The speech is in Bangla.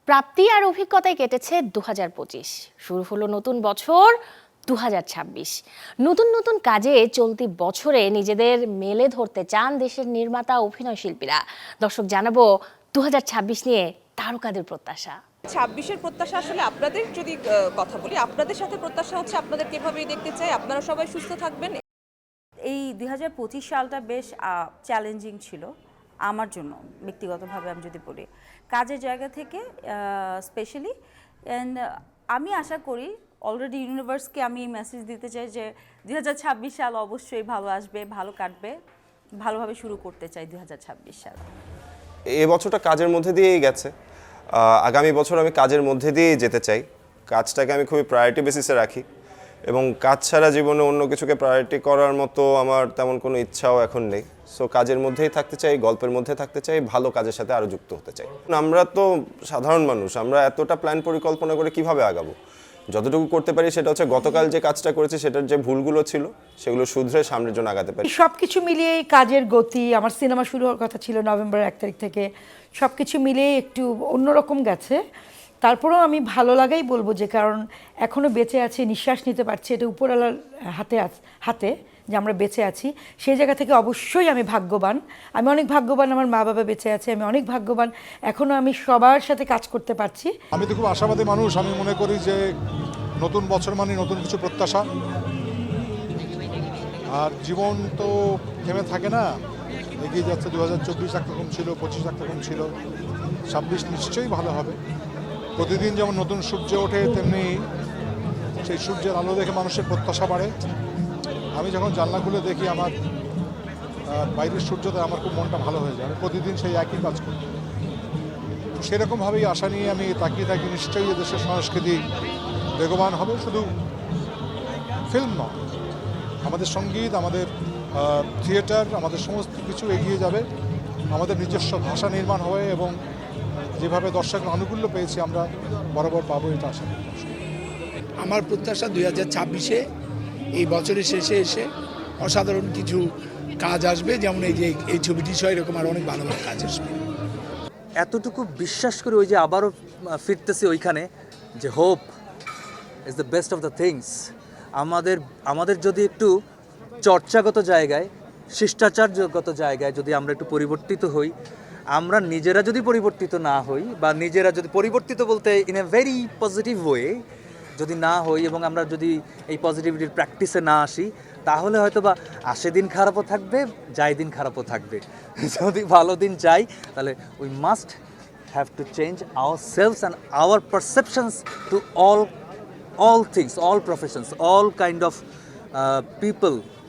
প্রাপ্তি আর অভিজ্ঞতায় কেটেছে 2025। শুরু হলো নতুন বছর 2026। নতুন নতুন কাজে চলতি বছরে নিজেদের মেলে ধরতে চান দেশের নির্মাতা অভিনয় শিল্পীরা। দর্শক, জানাবো 2026 নিয়ে তারকাদের প্রত্যাশা। 26-এর প্রত্যাশা আসলে আপনাদের যদি কথা বলি, আপনাদের সাথে প্রত্যাশা হচ্ছে আপনাদের কিভাবেই দেখতে চাই, আপনারা সবাই সুস্থ থাকবেন। এই 2025 সালটা বেশ চ্যালেঞ্জিং ছিল আমার জন্য ব্যক্তিগতভাবে। আমি যদি বলি কাজের জায়গা থেকে স্পেশালি, অ্যান্ড আমি আশা করি অলরেডি ইউনিভার্সকে আমি মেসেজ দিতে চাই যে 2026 সাল অবশ্যই ভালো আসবে, ভালো কাটবে, ভালোভাবে শুরু করতে চাই 2026 সাল। এই বছরটা কাজের মধ্যে দিয়েই গেছে। আগামী বছর আমি কাজের মধ্যে দিয়েই যেতে চাই। কাজটাকে আমি খুবই প্রায়োরিটি বেসিসে রাখি এবং কাজ ছাড়া জীবনে অন্য কিছুকে প্রায়োরিটি করার মতো আমার তেমন কোনো ইচ্ছাও এখন নেই। সো কাজের মধ্যেই থাকতে চাই, গল্পের মধ্যে থাকতে চাই, ভালো কাজের সাথে আরও যুক্ত হতে চাই। আমরা তো সাধারণ মানুষ, আমরা এতটা প্ল্যান পরিকল্পনা করে কিভাবে আগাবো? যতটুকু করতে পারি সেটা হচ্ছে গতকাল যে কাজটা করেছি সেটার যে ভুলগুলো ছিল সেগুলো শুধরে সামনের জন্য আগাতে পারি। সবকিছু মিলিয়ে কাজের গতি, আমার সিনেমা শুরু হওয়ার কথা ছিল নভেম্বর 1 তারিখ থেকে, সবকিছু মিলিয়ে একটু অন্যরকম গেছে। তারপরেও আমি ভালো লাগাই বলবো, যে কারণ এখনো বেঁচে আছি, নিঃশ্বাস নিতে পারছি, এটা উপরওয়ালার হাতে যে আমরা বেঁচে আছি। সেই জায়গা থেকে অবশ্যই আমি ভাগ্যবান। আমি অনেক ভাগ্যবান আমার মা বাবা বেঁচে আছে, আমি অনেক ভাগ্যবান এখনো আমি সবার সাথে কাজ করতে পারছি। আমি তো খুব আশাবাদী মানুষ। আমি মনে করি যে নতুন বছর মানে নতুন কিছু প্রত্যাশা। আর জীবন তো থেমে থাকে না, এগিয়ে যাচ্ছে। 2024 একরকম ছিল, 25 একরকম ছিল, 26 নিশ্চয়ই ভালো হবে। প্রতিদিন যেমন নতুন সূর্য ওঠে, তেমনি সেই সূর্যের আলো দেখে মানুষের প্রত্যাশা বাড়ে। আমি যখন জানলা খুলে দেখি আমার বাইরের সূর্যতে, আমার খুব মনটা ভালো হয়ে যায়। আমি প্রতিদিন সেই একই কাজ করি। সেরকমভাবেই আশা নিয়ে আমি তাকিয়ে থাকি, নিশ্চয়ই দেশের সংস্কৃতি বেগবান হবে। শুধু ফিল্ম নয়, আমাদের সঙ্গীত, আমাদের থিয়েটার, আমাদের সমস্ত কিছু এগিয়ে যাবে। আমাদের নিজস্ব ভাষা নির্মাণ হবে এবং যেভাবে দর্শকের আনুকূল্য পেয়েছি আমরা বরাবর পাবো, এটা আশা করি। আমার প্রত্যাশা 2026-এ এই বছরের শেষে এসে অসাধারণ কিছু কাজ আসবে, যেমন এই ছবিটি সহ এরকম আর অনেক ভালো ভালো কাজ আসবে। এতটুকু বিশ্বাস করে ওই যে আবারও ফিরতেছি ওইখানে, যে hope is the best of the things. আমাদের যদি একটু চর্চাগত জায়গায়, শিষ্টাচারগত জায়গায় যদি আমরা একটু পরিবর্তিত হই, আমরা নিজেরা যদি পরিবর্তিত না হই, বা নিজেরা যদি পরিবর্তিত বলতে in a very positive way যদি না হই, এবং আমরা যদি এই পজিটিভিটির প্র্যাকটিসে না আসি, তাহলে হয়তো বা আসে দিন খারাপও থাকবে, যায় দিন খারাপও থাকবে। যদি ভালো দিন চাই, তাহলে we must have to change our selves and our perceptions to all things, all professions, all kind of people